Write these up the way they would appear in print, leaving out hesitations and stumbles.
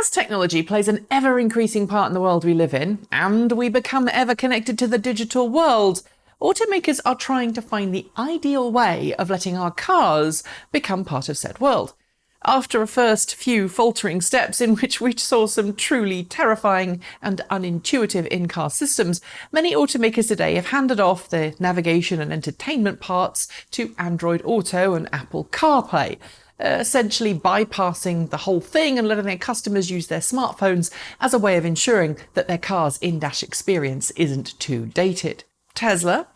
As technology plays an ever-increasing part in the world we live in, and we become ever connected to the digital world, automakers are trying to find the ideal way of letting our cars become part of said world. After a first few faltering steps in which we saw some truly terrifying and unintuitive in-car systems, many automakers today have handed off the navigation and entertainment parts to Android Auto and Apple CarPlay, essentially bypassing the whole thing and letting their customers use their smartphones as a way of ensuring that their car's in-dash experience isn't too dated. Tesla,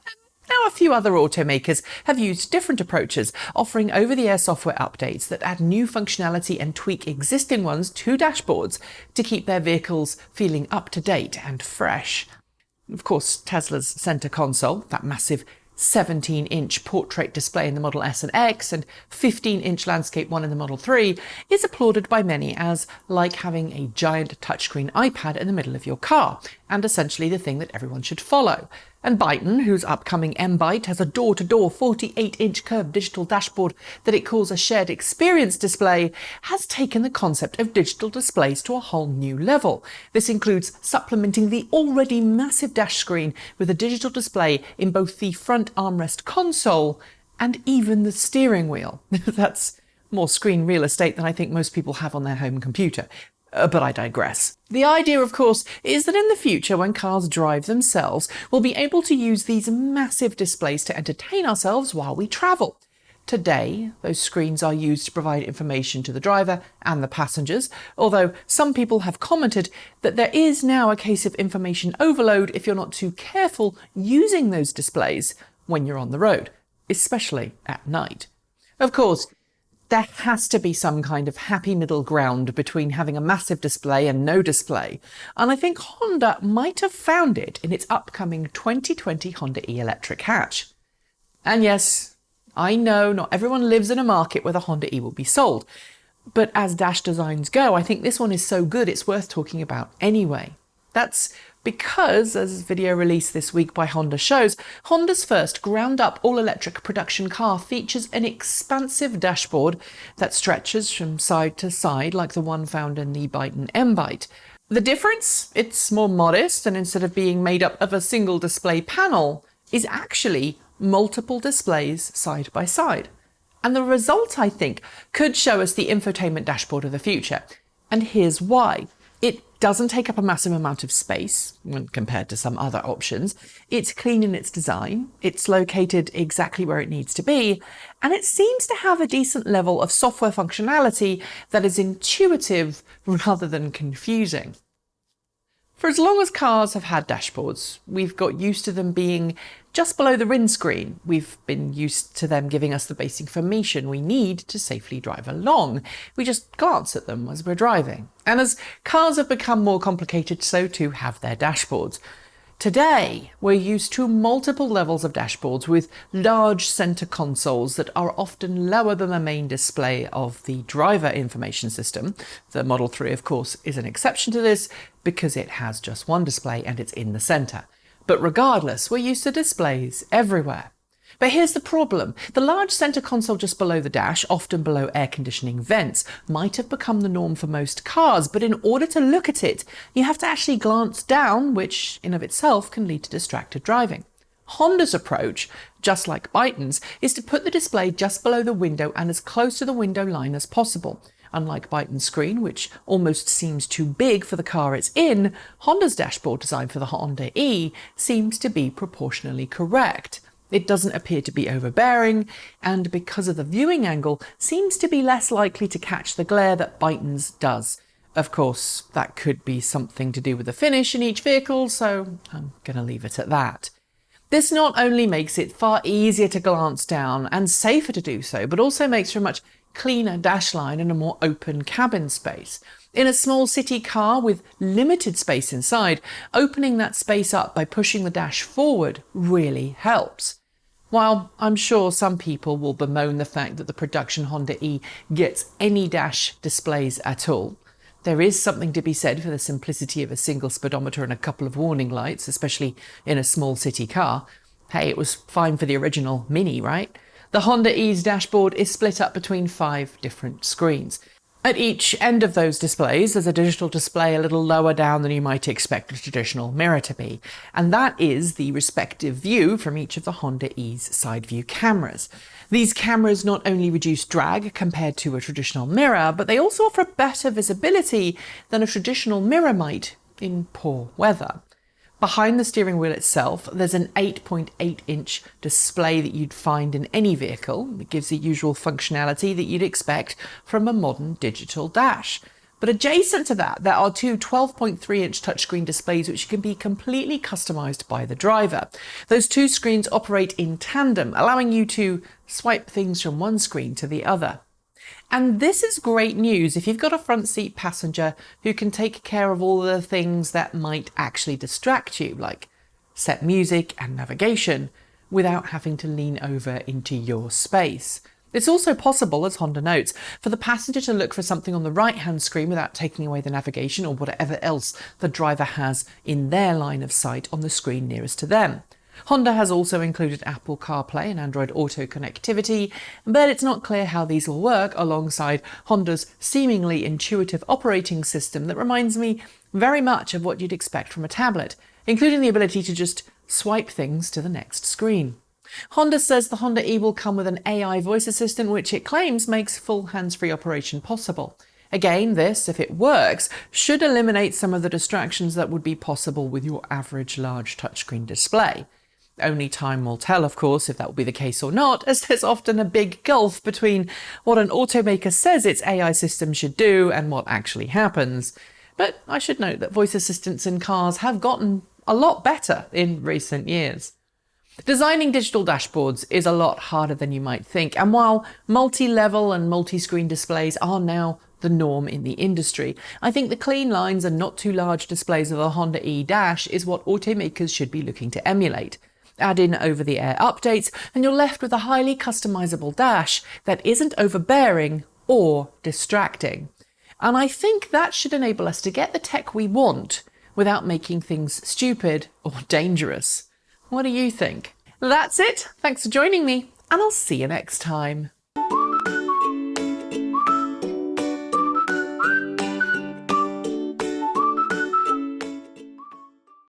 now a few other automakers, have used different approaches, offering over-the-air software updates that add new functionality and tweak existing ones to dashboards to keep their vehicles feeling up-to-date and fresh. Of course, Tesla's center console, that massive 17-inch portrait display in the Model S and X and 15-inch landscape one in the Model 3, is applauded by many as like having a giant touchscreen iPad in the middle of your car, and essentially the thing that everyone should follow. And Byton, whose upcoming M-Byte has a door-to-door 48-inch curved digital dashboard that it calls a shared experience display, has taken the concept of digital displays to a whole new level. This includes supplementing the already massive dash screen with a digital display in both the front armrest console and even the steering wheel. That's more screen real estate than I think most people have on their home computer. But I digress. The idea, of course, is that in the future, when cars drive themselves, we'll be able to use these massive displays to entertain ourselves while we travel. Today, those screens are used to provide information to the driver and the passengers, although some people have commented that there is now a case of information overload if you're not too careful using those displays when you're on the road, especially at night. Of course, there has to be some kind of happy middle ground between having a massive display and no display, and I think Honda might have found it in its upcoming 2020 Honda e-Electric hatch. And yes, I know not everyone lives in a market where the Honda e will be sold, but as dash designs go, I think this one is so good it's worth talking about anyway. That's because, as a video released this week by Honda shows, Honda's first ground-up all-electric production car features an expansive dashboard that stretches from side to side like the one found in the Byton M-Byte. The difference? It's more modest, and instead of being made up of a single display panel, is actually multiple displays side by side. And the result, I think, could show us the infotainment dashboard of the future. And here's why. It doesn't take up a massive amount of space when compared to some other options. It's clean in its design, it's located exactly where it needs to be, and it seems to have a decent level of software functionality that is intuitive rather than confusing. For as long as cars have had dashboards, we've got used to them being just below the windscreen. We've been used to them giving us the basic information we need to safely drive along. We just glance at them as we're driving. And as cars have become more complicated, so too have their dashboards. Today, we're used to multiple levels of dashboards with large center consoles that are often lower than the main display of the driver information system. The Model 3, of course, is an exception to this because it has just one display and it's in the center. But regardless, we're used to displays everywhere. But here's the problem. The large center console just below the dash, often below air conditioning vents, might have become the norm for most cars, but in order to look at it, you have to actually glance down, which in of itself can lead to distracted driving. Honda's approach, just like Byton's, is to put the display just below the window and as close to the window line as possible. Unlike Byton's screen, which almost seems too big for the car it's in, Honda's dashboard design for the Honda E seems to be proportionally correct. It doesn't appear to be overbearing, and because of the viewing angle, seems to be less likely to catch the glare that Byton's does. Of course, that could be something to do with the finish in each vehicle, so I'm going to leave it at that. This not only makes it far easier to glance down and safer to do so, but also makes for a much cleaner dash line and a more open cabin space. In a small city car with limited space inside, opening that space up by pushing the dash forward really helps. While I'm sure some people will bemoan the fact that the production Honda E gets any dash displays at all, there is something to be said for the simplicity of a single speedometer and a couple of warning lights, especially in a small city car. Hey, it was fine for the original Mini, right? The Honda E's dashboard is split up between 5 different screens. At each end of those displays, there's a digital display a little lower down than you might expect a traditional mirror to be, and that is the respective view from each of the Honda E's Sideview cameras. These cameras not only reduce drag compared to a traditional mirror, but they also offer better visibility than a traditional mirror might in poor weather. Behind the steering wheel itself, there's an 8.8-inch display that you'd find in any vehicle. It gives the usual functionality that you'd expect from a modern digital dash. But adjacent to that, there are two 12.3-inch touchscreen displays which can be completely customised by the driver. Those two screens operate in tandem, allowing you to swipe things from one screen to the other. And this is great news if you've got a front seat passenger who can take care of all the things that might actually distract you, like set music and navigation, without having to lean over into your space. It's also possible, as Honda notes, for the passenger to look for something on the right-hand screen without taking away the navigation or whatever else the driver has in their line of sight on the screen nearest to them. Honda has also included Apple CarPlay and Android Auto connectivity, but it's not clear how these will work alongside Honda's seemingly intuitive operating system that reminds me very much of what you'd expect from a tablet, including the ability to just swipe things to the next screen. Honda says the Honda E will come with an AI voice assistant, which it claims makes full hands-free operation possible. Again, this, if it works, should eliminate some of the distractions that would be possible with your average large touchscreen display. Only time will tell, of course, if that will be the case or not, as there's often a big gulf between what an automaker says its AI system should do and what actually happens. But I should note that voice assistants in cars have gotten a lot better in recent years. Designing digital dashboards is a lot harder than you might think, and while multi-level and multi-screen displays are now the norm in the industry, I think the clean lines and not too large displays of a Honda E Dash is what automakers should be looking to emulate. Add in over-the-air updates, and you're left with a highly customizable dash that isn't overbearing or distracting. And I think that should enable us to get the tech we want without making things stupid or dangerous. What do you think? That's it. Thanks for joining me, and I'll see you next time.